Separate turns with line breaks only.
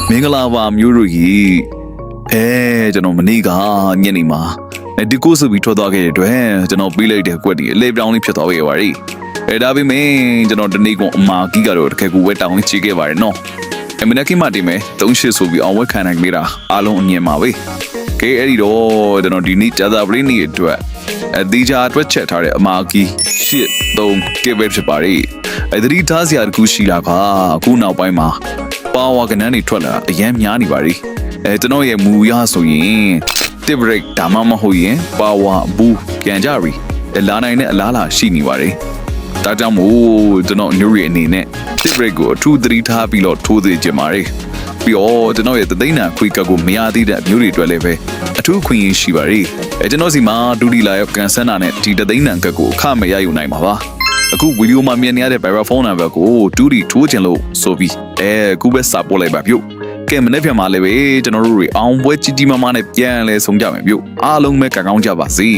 မင်္ဂလာပါမျိုးတို့ကြီးကျွန်တော်မနေ့ကညနေမှာဒီကိုဆိုပြီးထွက်သွားခဲ့တဲ့အတွက်ကျွန်တော်ပြီးလိုက်တဲ့ကွက်ဒီအလေးပြောင်းလေးဖြစ်သွားခဲ့ပါရီဒါပေမဲ့ကျွန်တော်ဒီနေ့ကအမာကြီးကတော့တကယ်ကိုဝက်တောင်းလေးချေခဲ့ပါတယ်နော်မနေ့ကမှတင်မယ်38ဆိုပြီးအောင်ဝက်ခံနိုင်မိတာအားလုံးအမြင်ပါပဲကဲအဲ့ဒီတော့ကျွန်တော်ဒီနေ့ကြာသာပရိနေ့အတွက်ဒီကြားအတွက်ချက်ထားတဲ့အမာကြီး3ကဲပဲဖြစ်ပါရီသတိထားစရာတခုရှိလာပါအခုနောက်ပိုင်းမှာပါဝါကနန်းတွေထွက်လာအရန်များနေပါရီကျွန်တော်ရဲ့မူရဆိုရင်တစ်ဘရိတ်ဒါမှမဟုတ်ရင်ပါဝါဘူးပြန်ကြပြီလာနိုင်တဲ့အလားလာရှိနေပါရီဒါကြောင့်မို့ကျွန်တော်ညွှန်ရအနေနဲ့တစ်ဘရိတ်ကိုအထူးသတိထားပြီးတော့ထိုးသေးကြပါရီပြီးတော့ကျွန်တော်ရဲ့သိန်းနာခွေကကိုမရသေးတဲ့အမျိုးတွေအတွက်လည်းပဲအထူးခွင့်ရရှိပါရီကျွန်တော်စီမှာဒူဒီလာရဲ့ကန်ဆန်နာနဲ့ဒီသိန်းနာကကိုအခမဲ့ရယူနိုင်ပါပါအခုဗီဒီယိုမှာမြင်နေရတဲ့ Viber ဖုန်းနံပါတ်ကိုတူဒီထိုးချင်လို့ဆိုပြီးအခုပဲစာပို့လိုက်ပါပြုတ်ကဲမနေ့ပြန်มาလည်းပဲကျွန်တော်တို့တွေအောင်ပွဲကြီးကြီးမားမားနဲ့ပြန်လဲဆုံးကြမယ်ပြုတ်အားလုံးပဲကောင်းကြပါစေ